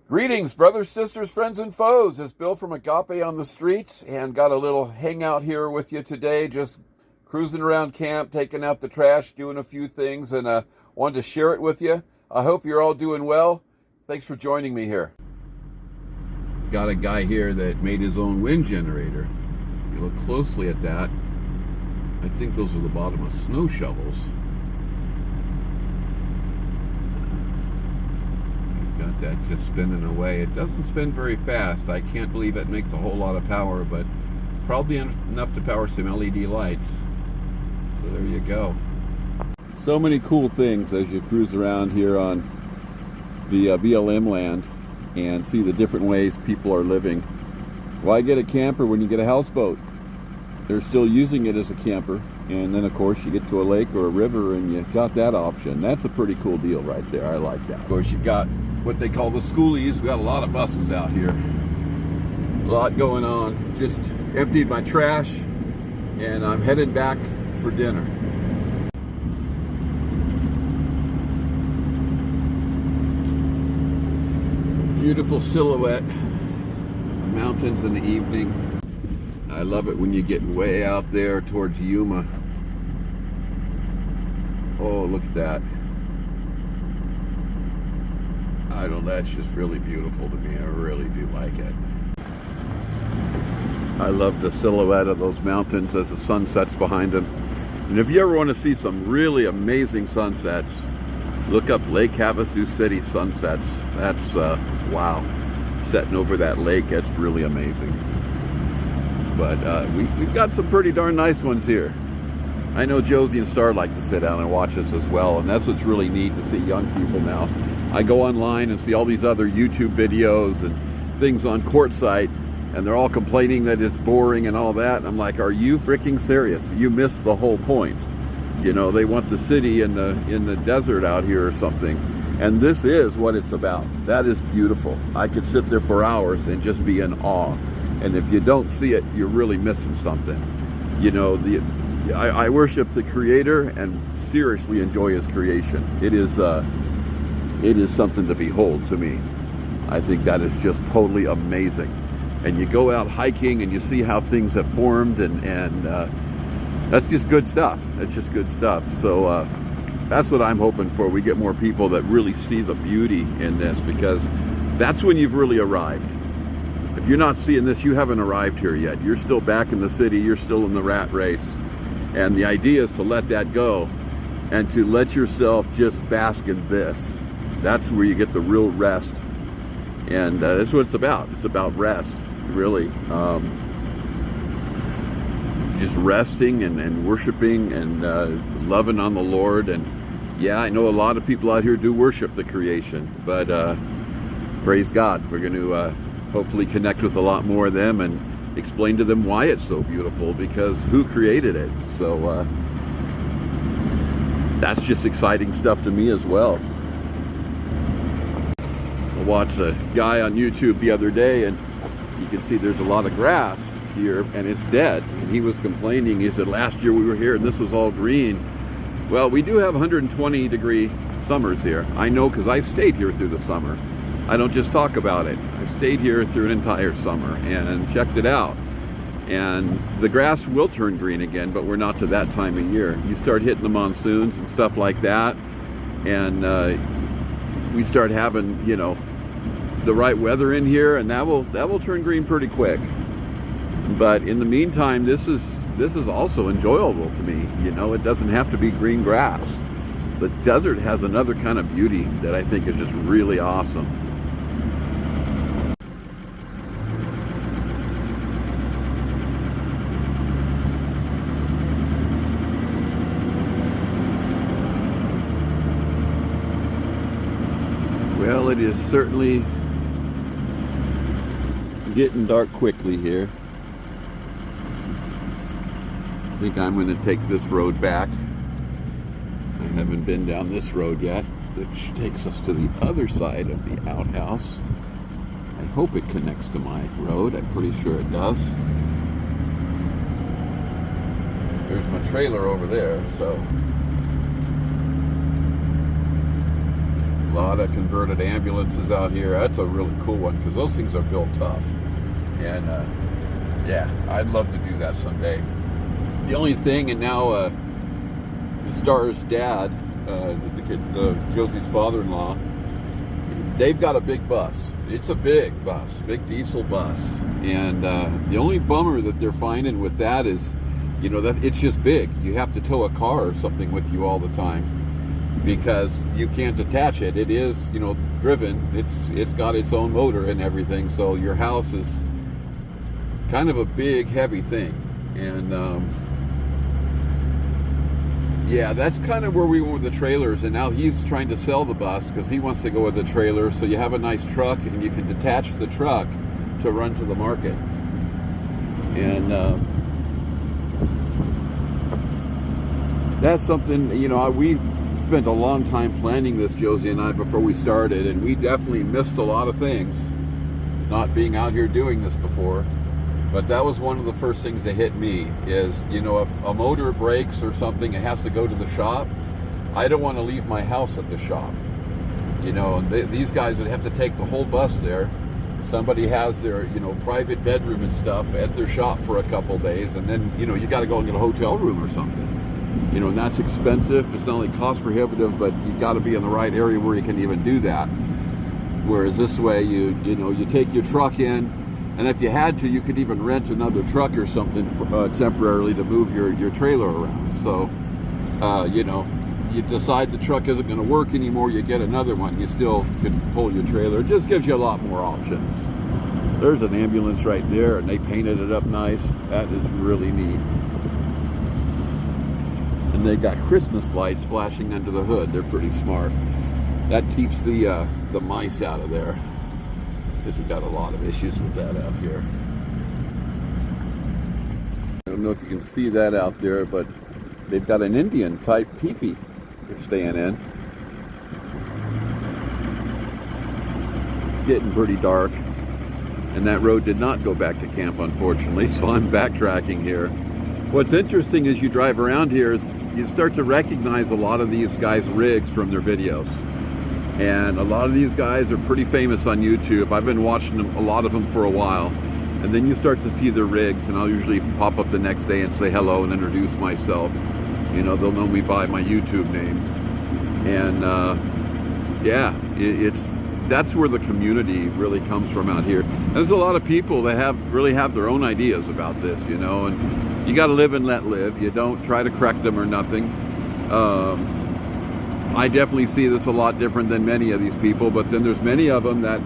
Greetings, brothers, sisters, friends, and foes. It's Bill from Agape on the Streets, and got a little hangout here with you today, just cruising around camp, taking out the trash, doing a few things, and wanted to share it with you. I hope you're all doing well. Thanks for joining me here. Got a guy here that made his own wind generator. If you look closely at that, I think those are the bottom of snow shovels. Got that just spinning away. It doesn't spin very fast. I can't believe it makes a whole lot of power, but probably enough to power some LED lights. So there you go. So many cool things as you cruise around here on the BLM land and see the different ways people are living. Why get a camper when you get a houseboat? They're still using it as a camper, and then of course you get to a lake or a river and you got that option. That's a pretty cool deal right there. I like that. Of course, you got what they call the schoolies. We got a lot of buses out here. A lot going on. Just emptied my trash and I'm headed back for dinner. Beautiful silhouette. Mountains in the evening. I love it when you get way out there towards Yuma. Oh, look at that. I don't know, that's just really beautiful to me. I really do like it. I love the silhouette of those mountains as the sun sets behind them. And if you ever want to see some really amazing sunsets, look up Lake Havasu City sunsets. That's, wow. Setting over that lake, that's really amazing. But we've got some pretty darn nice ones here. I know Josie and Star like to sit down and watch us as well, and that's what's really neat to see young people now. I go online and see all these other YouTube videos and things on Quartzsite, and they're all complaining that it's boring and all that. And I'm like, are you freaking serious? You missed the whole point. You know, they want the city in the desert out here or something. And this is what it's about. That is beautiful. I could sit there for hours and just be in awe. And if you don't see it, you're really missing something. You know, I worship the Creator and seriously enjoy His creation. It is something to behold to me. I think that is just totally amazing. And you go out hiking and you see how things have formed, and that's just good stuff. That's just good stuff. So that's what I'm hoping for. We get more people that really see the beauty in this, because that's when you've really arrived. If you're not seeing this, you haven't arrived here yet. You're still back in the city. You're still in the rat race. And the idea is to let that go and to let yourself just bask in this. That's where you get the real rest. And that's what it's about. It's about rest, really. Just resting and worshiping and loving on the Lord. And yeah, I know a lot of people out here do worship the creation, but praise God. We're going to hopefully connect with a lot more of them and explain to them why it's so beautiful, because who created it. So that's just exciting stuff to me as well. I watched a guy on YouTube the other day, and you can see there's a lot of grass here and it's dead. And he was complaining. He said, last year we were here and this was all green. Well, we do have 120 degree summers here. I know, because I've stayed here through the summer. I don't just talk about it. I stayed here through an entire summer and checked it out. And the grass will turn green again, but we're not to that time of year. You start hitting the monsoons and stuff like that, and we start having, you know, the right weather in here, and that will turn green pretty quick. But in the meantime, this is also enjoyable to me. You know, it doesn't have to be green grass. The desert has another kind of beauty that I think is just really awesome. Well, it is certainly getting dark quickly here. I think I'm going to take this road back. I haven't been down this road yet, which takes us to the other side of the outhouse. I hope it connects to my road. I'm pretty sure it does. There's my trailer over there, so lot of converted ambulances out here. That's a really cool one because those things are built tough. And yeah, I'd love to do that someday. The only thing, and now Star's dad, Josie's father-in-law, they've got a big bus. It's a big bus, big diesel bus. And the only bummer that they're finding with that is, you know, that it's just big. You have to tow a car or something with you all the time because you can't attach it. It is, you know, driven. It's got its own motor and everything. So your house is kind of a big, heavy thing. And yeah, that's kind of where we went with the trailers. And now he's trying to sell the bus because he wants to go with the trailer. So you have a nice truck and you can detach the truck to run to the market. And that's something, you know, we spent a long time planning this, Josie and I, before we started. And we definitely missed a lot of things not being out here doing this before. But that was one of the first things that hit me is, you know, if a motor breaks or something, it has to go to the shop. I don't want to leave my house at the shop. You know, and these guys would have to take the whole bus there. Somebody has their, you know, private bedroom and stuff at their shop for a couple days. And then, you know, you got to go and get a hotel room or something. You know, and that's expensive. It's not only cost prohibitive, but you got to be in the right area where you can even do that. Whereas this way, you know, you take your truck in. And if you had to, you could even rent another truck or something temporarily to move your trailer around. So, you know, you decide the truck isn't going to work anymore, you get another one. You still can pull your trailer. It just gives you a lot more options. There's an ambulance right there, and they painted it up nice. That is really neat. And they got Christmas lights flashing under the hood. They're pretty smart. That keeps the mice out of there. Because we've got a lot of issues with that out here. I don't know if you can see that out there, but they've got an Indian type teepee they're staying in. It's getting pretty dark, and that road did not go back to camp, unfortunately, so I'm backtracking here. What's interesting as you drive around here is you start to recognize a lot of these guys' rigs from their videos. And a lot of these guys are pretty famous on YouTube. I've been watching a lot of them for a while. And then you start to see their rigs, and I'll usually pop up the next day and say hello and introduce myself. You know, they'll know me by my YouTube names. And yeah, that's where the community really comes from out here. And there's a lot of people that really have their own ideas about this, you know, and you got to live and let live. You don't try to correct them or nothing. I definitely see this a lot different than many of these people, but then there's many of them that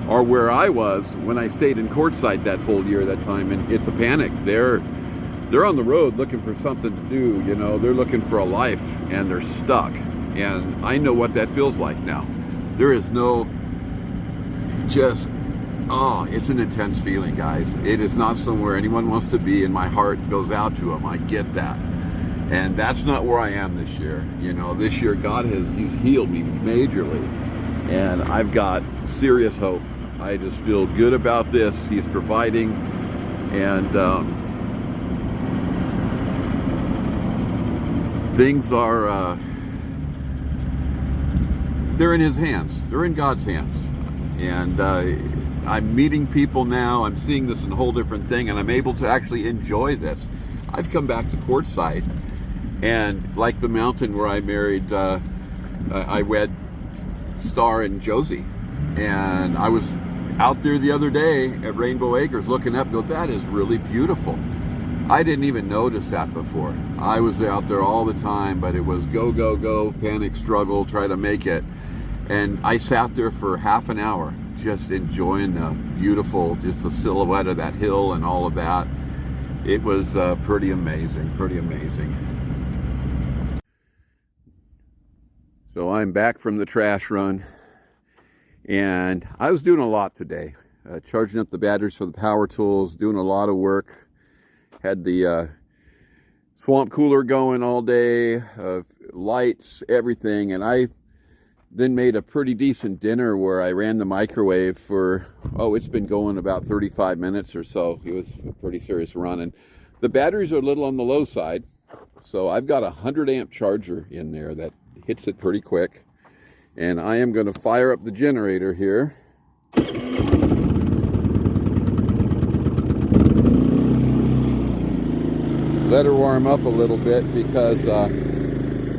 are where I was when I stayed in Quartzsite that full year that time, and it's a panic. They're on the road looking for something to do, you know, they're looking for a life, and they're stuck. And I know what that feels like now. There is no just, oh, it's an intense feeling, guys. It is not somewhere anyone wants to be, and my heart goes out to them. I get that. And that's not where I am this year. You know, this year He's healed me majorly. And I've got serious hope. I just feel good about this. He's providing. And things are, they're in His hands. They're in God's hands. And I'm meeting people now. I'm seeing this in a whole different thing. And I'm able to actually enjoy this. I've come back to Quartzsite. And like the mountain where I married, I wed Star and Josie. And I was out there the other day at Rainbow Acres looking up, and go, that is really beautiful. I didn't even notice that before. I was out there all the time, but it was go, go, go, panic, struggle, try to make it. And I sat there for half an hour, just enjoying the beautiful, just the silhouette of that hill and all of that. It was pretty amazing, pretty amazing. So I'm back from the trash run, and I was doing a lot today, charging up the batteries for the power tools, doing a lot of work. Had the swamp cooler going all day, lights, everything, and I then made a pretty decent dinner where I ran the microwave for, it's been going about 35 minutes or so. It was a pretty serious run, and the batteries are a little on the low side, so I've got a 100 amp charger in there that hits it pretty quick. And I am going to fire up the generator here. Let her warm up a little bit, because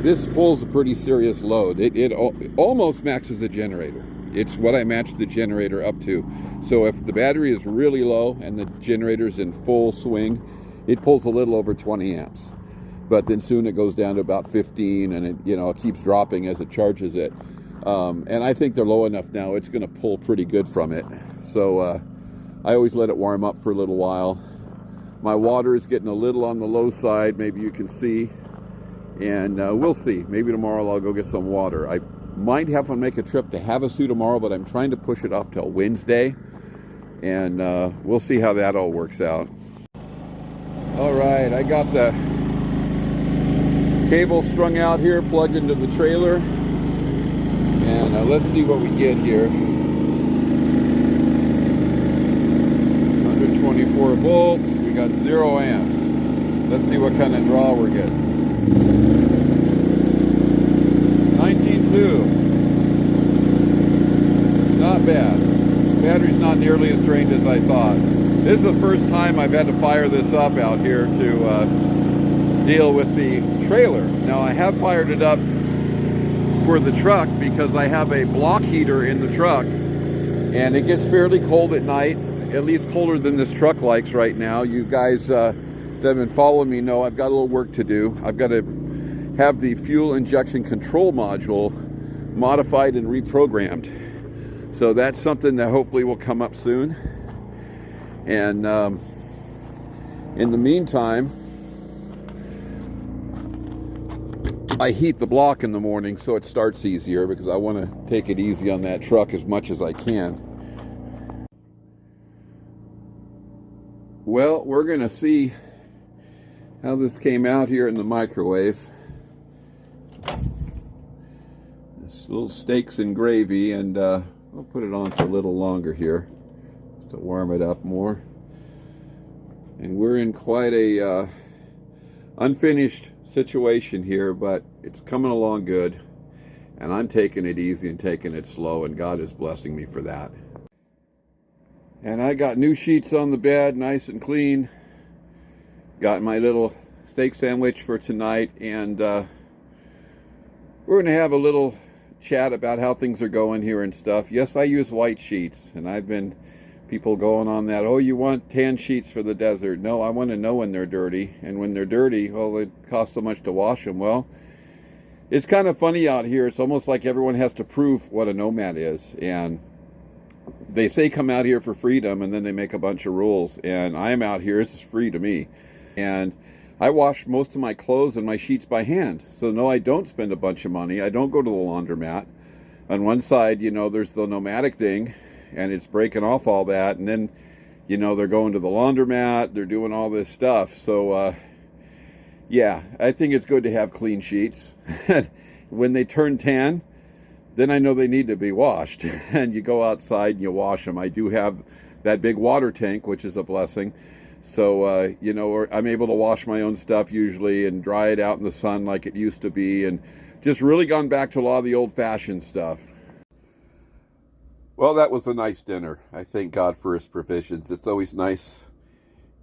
this pulls a pretty serious load. It almost maxes the generator. It's what I match the generator up to. So if the battery is really low and the generator's in full swing, it pulls a little over 20 amps. But then soon it goes down to about 15, and it, it keeps dropping as it charges it. And I think they're low enough now, it's going to pull pretty good from it. So I always let it warm up for a little while. My water is getting a little on the low side, maybe you can see. And we'll see. Maybe tomorrow I'll go get some water. I might have to make a trip to Havasu tomorrow, but I'm trying to push it off till Wednesday. And we'll see how that all works out. All right, I got the cable strung out here, plugged into the trailer. And let's see what we get here. 124 volts, we got 0 amps. Let's see what kind of draw we're getting. 19.2. Not bad. Battery's not nearly as drained as I thought. This is the first time I've had to fire this up out here to deal with the trailer. Now I have fired it up for the truck because I have a block heater in the truck, and it gets fairly cold at night, at least colder than this truck likes right now. You guys that have been following me know I've got a little work to do. I've got to have the fuel injection control module modified and reprogrammed. So that's something that hopefully will come up soon. And in the meantime, I heat the block in the morning so it starts easier, because I want to take it easy on that truck as much as I can. Well, we're going to see how this came out here in the microwave. This little steaks and gravy, and I'll put it on for a little longer here to warm it up more. And we're in quite a unfinished situation here, but it's coming along good, and I'm taking it easy and taking it slow, and God is blessing me for that. And I got new sheets on the bed, nice and clean. Got my little steak sandwich for tonight, and we're going to have a little chat about how things are going here and stuff. Yes, I use white sheets, and I've been people going on that, oh, you want tan sheets for the desert. No, I want to know when they're dirty, and when they're dirty, well, it costs so much to wash them. Well, it's kind of funny out here. It's almost like everyone has to prove what a nomad is, and they say come out here for freedom, and then they make a bunch of rules, and I am out here, this is free to me. And I wash most of my clothes and my sheets by hand, so no, I don't spend a bunch of money. I don't go to the laundromat. On one side, there's the nomadic thing, and it's breaking off all that, and then they're going to the laundromat, they're doing all this stuff. So yeah, I think it's good to have clean sheets. When they turn tan, then I know they need to be washed. And you go outside and you wash them. I do have that big water tank, which is a blessing. So I'm able to wash my own stuff usually and dry it out in the sun like it used to be, and just really gone back to a lot of the old-fashioned stuff. Well, that was a nice dinner. I thank God for his provisions. It's always nice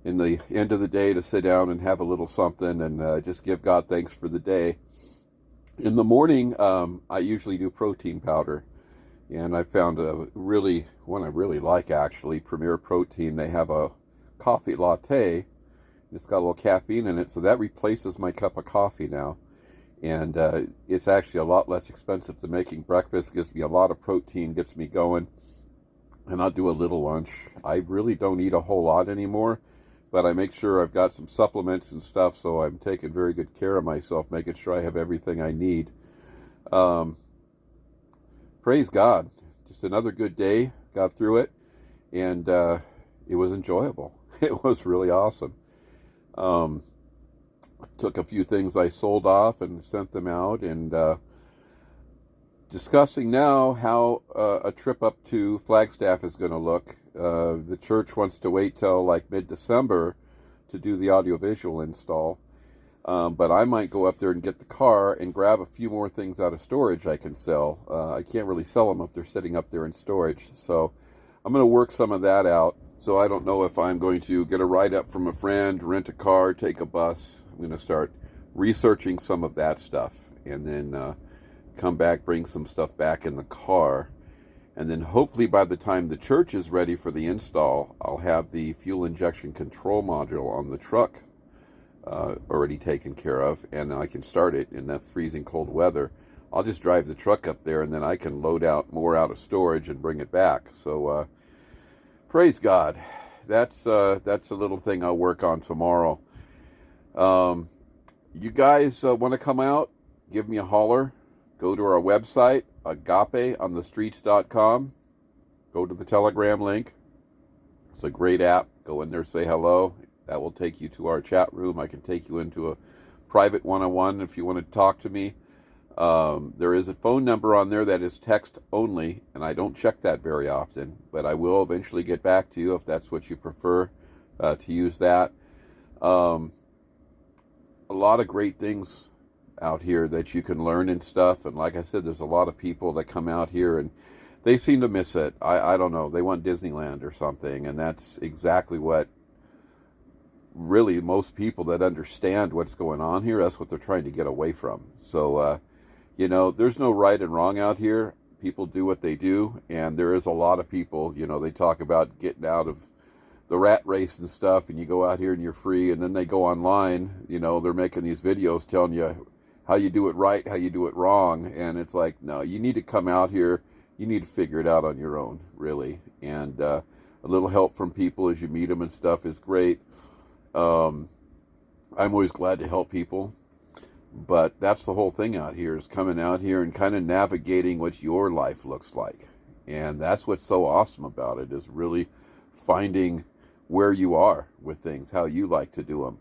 in the end of the day to sit down and have a little something and just give God thanks for the day. In the morning, I usually do protein powder. And I found one I really like, actually, Premier Protein. They have a coffee latte. It's got a little caffeine in it, so that replaces my cup of coffee now. And it's actually a lot less expensive than making breakfast. Gives me a lot of protein, gets me going. And I'll do a little lunch. I really don't eat a whole lot anymore, but I make sure I've got some supplements and stuff, so I'm taking very good care of myself, making sure I have everything I need. Praise God. Just another good day. Got through it, and it was enjoyable. It was really awesome. Took a few things I sold off and sent them out, and discussing now how a trip up to Flagstaff is going to look. The church wants to wait till like mid-December to do the audiovisual install. But I might go up there and get the car and grab a few more things out of storage I can sell. I can't really sell them if they're sitting up there in storage. So I'm going to work some of that out. So I don't know if I'm going to get a ride up from a friend, rent a car, take a bus. I'm going to start researching some of that stuff, and then come back, bring some stuff back in the car. And then hopefully by the time the church is ready for the install, I'll have the fuel injection control module on the truck already taken care of, and I can start it in that freezing cold weather. I'll just drive the truck up there, and then I can load out more out of storage and bring it back. So praise God. That's a little thing I'll work on tomorrow. You guys want to come out? Give me a holler. Go to our website, agapeonthestreets.com. Go to the Telegram link. It's a great app. Go in there, say hello. That will take you to our chat room. I can take you into a private one-on-one if you want to talk to me. There is a phone number on there that is text only, and I don't check that very often, but I will eventually get back to you if that's what you prefer to use that. A lot of great things out here that you can learn and stuff, and like I said, there's a lot of people that come out here and they seem to miss it. I don't know, they want Disneyland or something, and that's exactly what really most people that understand what's going on here, that's what they're trying to get away from. So you know, there's no right and wrong out here. People do what they do, and there is a lot of people, you know, they talk about getting out of the rat race and stuff, and you go out here and you're free, and then they go online, you know, they're making these videos telling you how you do it right, how you do it wrong, and it's like, no, you need to come out here, you need to figure it out on your own, really, and a little help from people as you meet them and stuff is great. I'm always glad to help people, but that's the whole thing out here, is coming out here and kind of navigating what your life looks like, and that's what's so awesome about it, is really finding where you are with things, how you like to do them,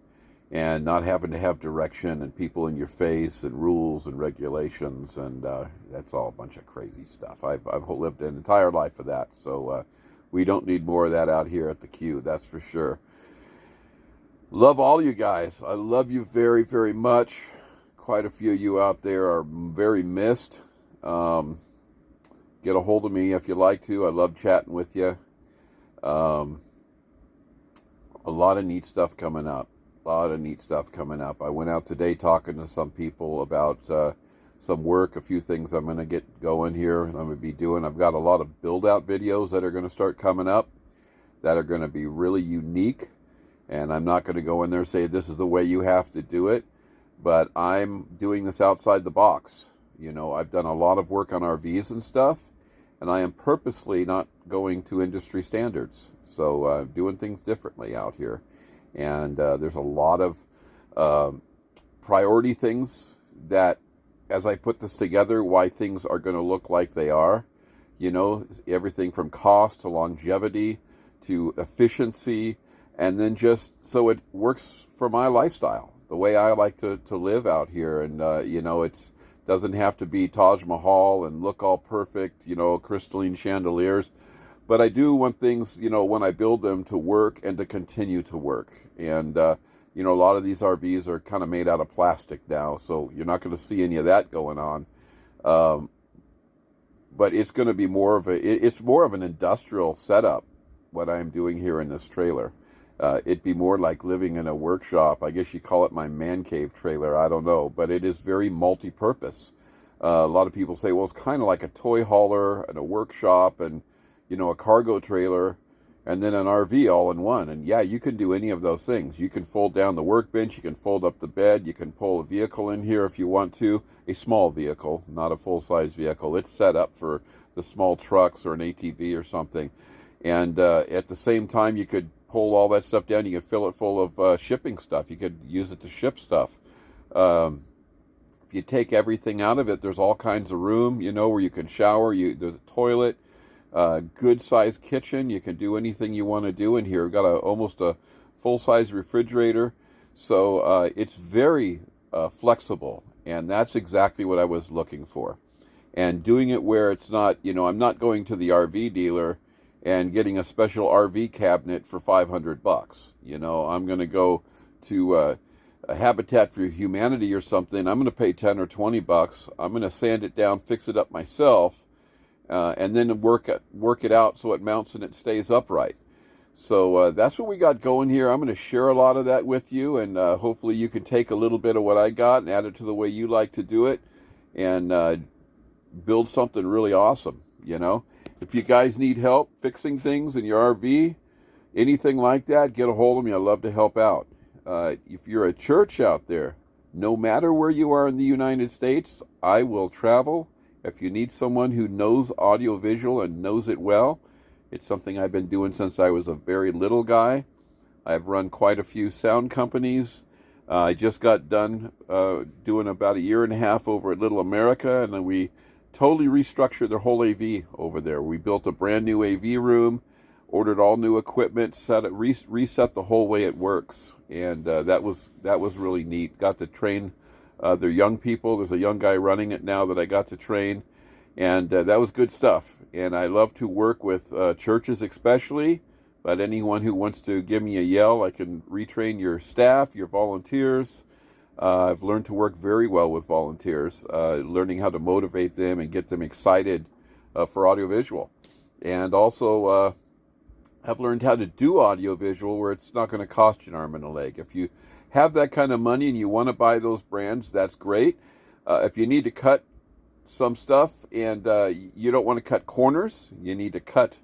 and not having to have direction and people in your face and rules and regulations, and that's all a bunch of crazy stuff. I've lived an entire life of that, so we don't need more of that out here at the Q, that's for sure. Love all you guys. I love you very, very much. Quite a few of you out there are very missed. Get a hold of me if you like to. I love chatting with you. A lot of neat stuff coming up. I went out today talking to some people about some work, a few things I'm going to get going here. I'm going to be doing. I've got a lot of build-out videos that are going to start coming up that are going to be really unique. And I'm not going to go in there and say this is the way you have to do it. But I'm doing this outside the box. You know, I've done a lot of work on RVs and stuff, and I am purposely not going to industry standards. So doing things differently out here. And there's a lot of priority things that, as I put this together, why things are going to look like they are. You know, everything from cost to longevity to efficiency, and then just so it works for my lifestyle, the way I like to live out here. And, you know, it doesn't have to be Taj Mahal and look all perfect, you know, crystalline chandeliers. But I do want things, you know, when I build them, to work and to continue to work. And, you know, a lot of these RVs are kind of made out of plastic now, so you're not going to see any of that going on. But it's going to be more of it's more of an industrial setup, what I'm doing here in this trailer. It'd be more like living in a workshop. I guess you call it my man cave trailer. I don't know, but it is very multi-purpose. A lot of people say, well, it's kind of like a toy hauler and a workshop and, you know, a cargo trailer and then an RV all in one. And yeah, you can do any of those things. You can fold down the workbench, you can fold up the bed, you can pull a vehicle in here if you want to, a small vehicle, not a full-size vehicle. It's set up for the small trucks or an ATV or something. And at the same time, you could pull all that stuff down. You could fill it full of shipping stuff. You could use it to ship stuff. If you take everything out of it, there's all kinds of room, you know, where you can shower. There's a toilet, good sized kitchen. You can do anything you want to do in here. We've got almost a full size refrigerator. So it's very flexible, and that's exactly what I was looking for. And doing it where it's not, you know, I'm not going to the RV dealer and getting a special RV cabinet for $500. You know, I'm going to go to a Habitat for Humanity or something, I'm going to pay 10 or 20 bucks. I'm going to sand it down, fix it up myself, and then work it out so it mounts and it stays upright. So that's what we got going here. I'm going to share a lot of that with you, and hopefully you can take a little bit of what I got and add it to the way you like to do it, and build something really awesome. You know, if you guys need help fixing things in your RV, anything like that, get a hold of me. I love to help out. If you're a church out there, no matter where you are in the United States, I will travel. If you need someone who knows audiovisual and knows it well, it's something I've been doing since I was a very little guy. I've run quite a few sound companies. I just got done doing about 1.5 years over at Little America, and then we totally restructured their whole AV over there. We built a brand new AV room, ordered all new equipment, reset the whole way it works, and that was really neat. Got to train their young people. There's a young guy running it now that I got to train, and that was good stuff. And I love to work with churches especially, but anyone who wants to give me a yell, I can retrain your staff, your volunteers. I've learned to work very well with volunteers, learning how to motivate them and get them excited for audiovisual. And also, I've learned how to do audiovisual where it's not going to cost you an arm and a leg. If you have that kind of money and you want to buy those brands, that's great. If you need to cut some stuff and you don't want to cut corners, you need to cut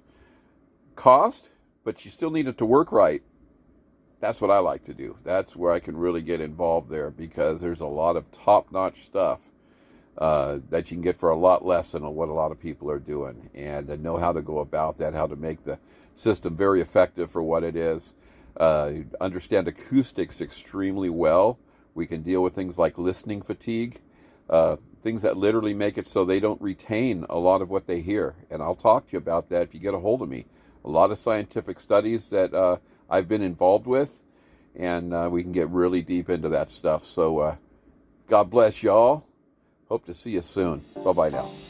cost, but you still need it to work right. That's what I like to do. That's where I can really get involved there, because there's a lot of top-notch stuff that you can get for a lot less than what a lot of people are doing, and know how to go about that, how to make the system very effective for what it is. Understand acoustics extremely well. We can deal with things like listening fatigue, things that literally make it so they don't retain a lot of what they hear. And I'll talk to you about that if you get a hold of me. A lot of scientific studies that I've been involved with, and we can get really deep into that stuff. So God bless y'all. Hope to see you soon. Bye-bye now.